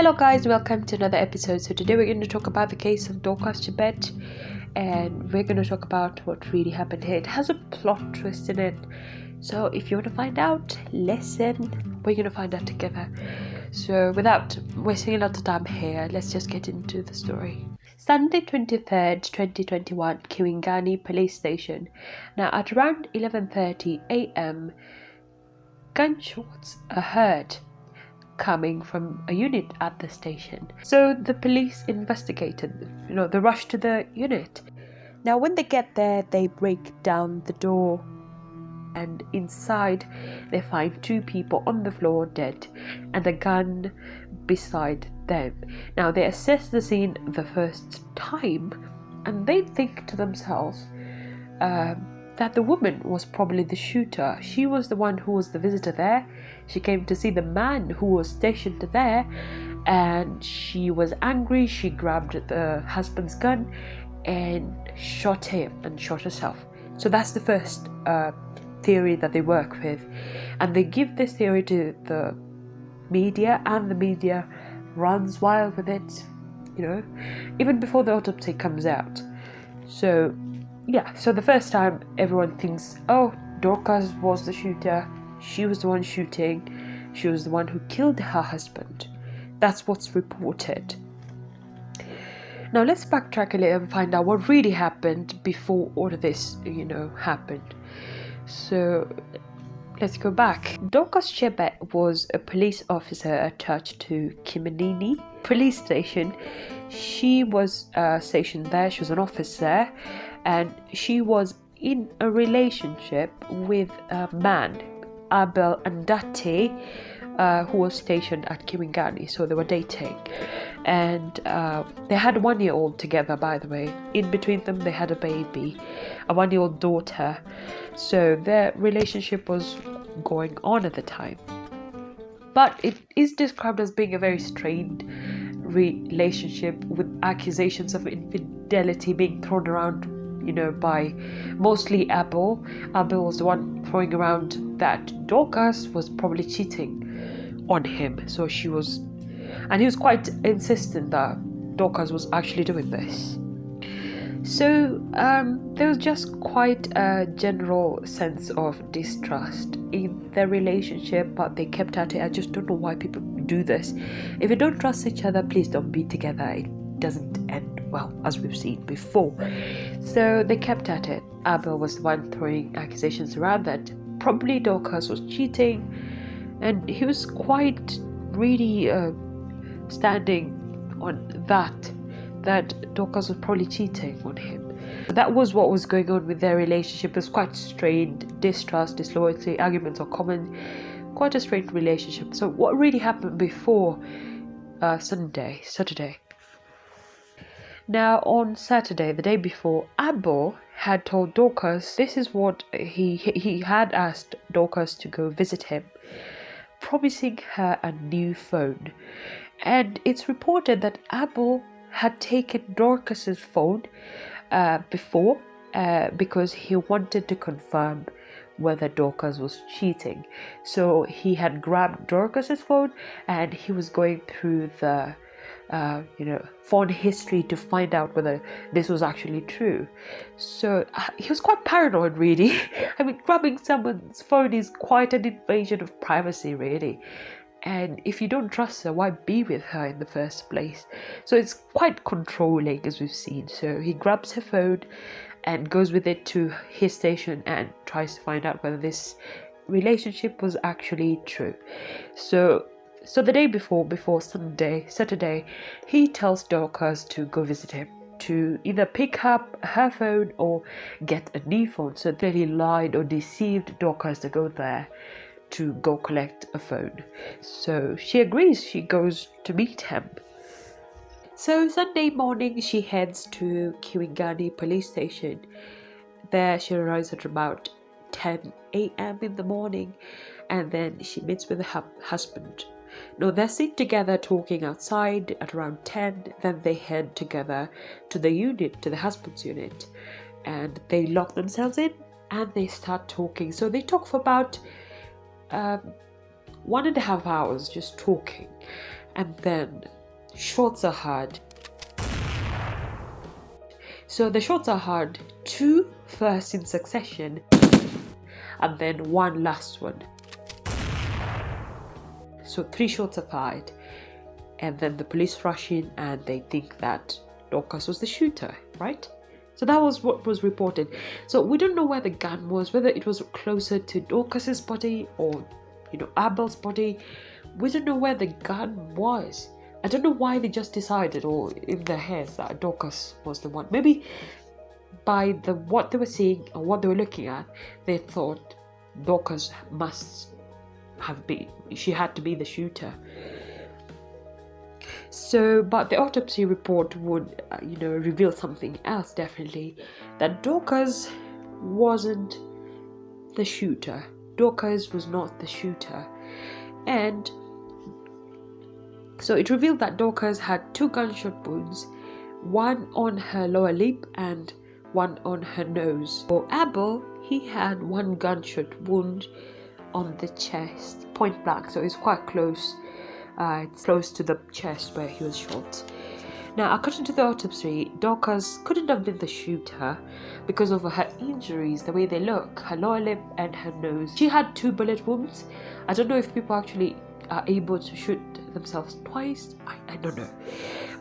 Hello guys, welcome to another episode. So today we're going to talk about the case of Dorcas Chebet, and we're going to talk about what really happened here. It has a plot twist in it, so if you want to find out, listen. We're going to find out together. So without wasting a lot of time here, let's just get into the story. Sunday 23rd, 2021, Kiwingani Police Station. Now at around 11:30 a.m, gunshots are heard coming from a unit at the station. So the police investigated, they rush to the unit. Now when they get there, they break down the door, and inside they find two people on the floor dead and a gun beside them. Now they assess the scene the first time and they think to themselves that the woman was probably the shooter. She was the one who was the visitor there. She came to see the man who was stationed there, and she was angry. She grabbed the husband's gun and shot him and shot herself. So that's the first theory that they work with, and they give this theory to the media, and the media runs wild with it, even before the autopsy comes out. So the first time everyone thinks, oh, Dorcas was the shooter, she was the one shooting, she was the one who killed her husband. That's what's reported. Now let's backtrack a little and find out what really happened before all of this, happened. So let's go back. Dorcas Chebet was a police officer attached to Kiminini Police Station. She was stationed there, she was an officer, and she was in a relationship with a man, Abel Andati, who was stationed at Kiwingani. So they were dating, and they had a 1-year-old together, by the way. In between them they had a baby, a 1-year-old daughter. So their relationship was going on at the time, but it is described as being a very strained relationship, with accusations of infidelity being thrown around, by mostly Abel. Abel was the one throwing around that Dorcas was probably cheating on him. So he was quite insistent that Dorcas was actually doing this. So there was just quite a general sense of distrust in their relationship, but they kept at it. I just don't know why people do this. If you don't trust each other, please don't be together. It doesn't end well, as we've seen before. So they kept at it. Abel was the one throwing accusations around that probably Dorcas was cheating, and he was quite really standing on that Dorcas was probably cheating on him. That was what was going on with their relationship. It was quite strained. Distrust, disloyalty, arguments are common. Quite a strained relationship. So what really happened before Saturday? Now on Saturday, the day before, Abel had told Dorcas this is what he had asked Dorcas to go visit him, promising her a new phone. And it's reported that Abel had taken Dorcas's phone before because he wanted to confirm whether Dorcas was cheating. So he had grabbed Dorcas's phone and he was going through the phone history to find out whether this was actually true. So he was quite paranoid, really. I mean, grabbing someone's phone is quite an invasion of privacy, really. And if you don't trust her, why be with her in the first place? So it's quite controlling, as we've seen. So he grabs her phone and goes with it to his station and tries to find out whether this relationship was actually true. So the day before Saturday, he tells Dorcas to go visit him, to either pick up her phone or get a new phone. So they really lied or deceived Dorcas to go there to go collect a phone. So she agrees. She goes to meet him. So Sunday morning she heads to Kiwingani Police Station. There she arrives at about 10 a.m. in the morning, and then she meets with her husband. Now they're seen together talking outside at around 10. Then they head together to the husband's unit, and they lock themselves in and they start talking. So they talk for about 1.5 hours, just talking. and then shots are heard. So the shots are heard, 2 first in succession, and then 1 last one. So 3 shots are fired, and then the police rush in and they think that Dorcas was the shooter, right? So that was what was reported. So we don't know where the gun was, whether it was closer to Dorcas's body or, Abel's body. We don't know where the gun was. I don't know why they just decided, or in their heads, that Dorcas was the one. Maybe by what they were seeing or what they were looking at, they thought Dorcas must have been, she had to be the shooter. So, but the autopsy report would, reveal something else, definitely, that Dorcas wasn't the shooter. Dorcas was not the shooter. And so it revealed that Dorcas had 2 gunshot wounds, 1 on her lower lip and 1 on her nose. For Abel, he had 1 gunshot wound on the chest, point blank, so it's quite close. It's close to the chest where he was shot. Now, according to the autopsy, Dorcas couldn't have been the shooter because of her injuries, the way they look, her lower lip and her nose. She had 2 bullet wounds. I don't know if people actually are able to shoot themselves twice. I don't know.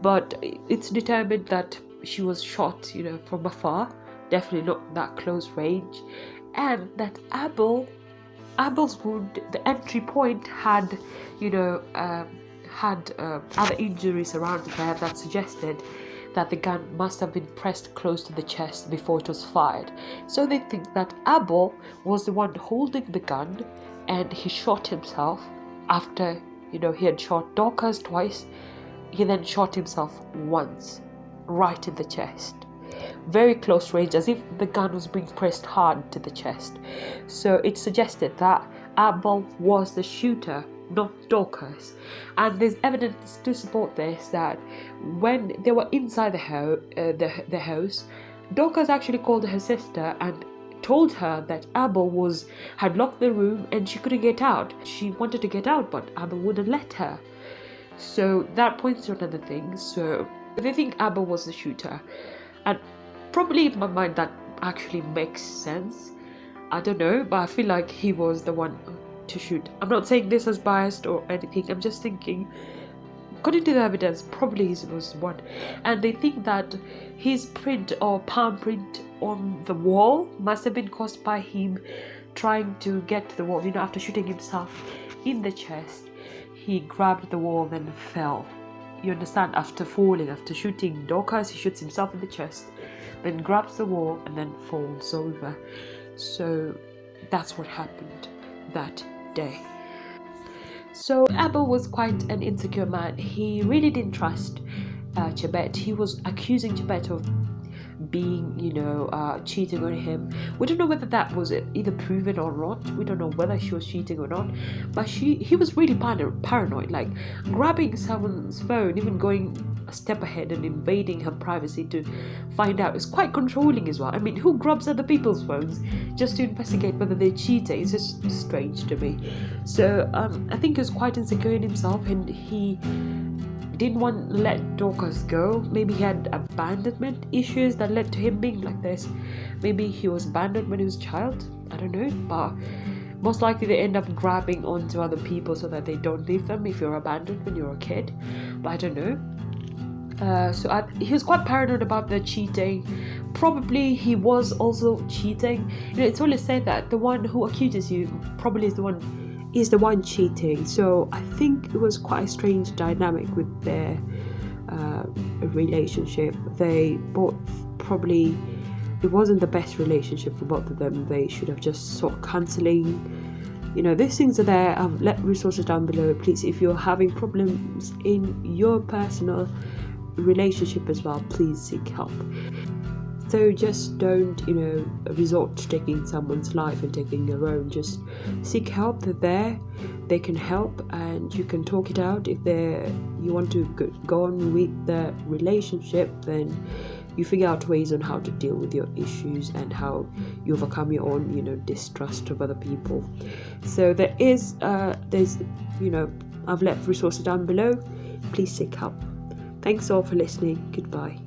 But it's determined that she was shot, from afar, definitely not that close range, and that Abel's wound, the entry point, had, other injuries around there that suggested that the gun must have been pressed close to the chest before it was fired. So they think that Abel was the one holding the gun, and he shot himself after, he had shot Dorcas twice. He then shot himself once, right in the chest. Very close range, as if the gun was being pressed hard to the chest. So it suggested that Abel was the shooter, not Dorcas. And there's evidence to support this, that when they were inside the house, Dorcas actually called her sister and told her that Abel had locked the room and she couldn't get out. She wanted to get out, but Abel wouldn't let her. So that points to another thing. So they think Abel was the shooter. And probably in my mind that actually makes sense. I don't know, but I feel like he was the one to shoot. I'm not saying this as biased or anything. I'm just thinking, according to the evidence, probably he was the one. And they think that his print or palm print on the wall must have been caused by him trying to get to the wall. After shooting himself in the chest, he grabbed the wall, then fell. You understand? After falling, after shooting Dorcas, he shoots himself in the chest, then grabs the wall and then falls over. So that's what happened that day. So Abel was quite an insecure man. He really didn't trust Chebet. He was accusing Chebet of being, cheating on him. We don't know whether that was either proven or not. We don't know whether she was cheating or not. But he was really paranoid, like grabbing someone's phone, even going a step ahead and invading her privacy to find out. It's quite controlling as well. I mean, who grabs other people's phones just to investigate whether they're cheating? It's just strange to me. So I think he was quite insecure in himself, and he didn't want to let Dorcas go. Maybe he had abandonment issues that led to him being like this. Maybe he was abandoned when he was a child. I don't know, but most likely they end up grabbing onto other people so that they don't leave them if you're abandoned when you're a kid. But I don't know. He was quite paranoid about the cheating. Probably he was also cheating. It's always said that the one who accuses you probably is the one cheating. So I think it was quite a strange dynamic with their relationship. They both probably, it wasn't the best relationship for both of them. They should have just sought counselling. These things are there. I've left resources down below. Please, if you're having problems in your personal relationship as well, please seek help. So just don't, resort to taking someone's life and taking your own. Just seek help. They're there. They can help, and you can talk it out. If you want to go on with the relationship, then you figure out ways on how to deal with your issues and how you overcome your own, distrust of other people. So there's, I've left resources down below. please seek help. Thanks all for listening. Goodbye.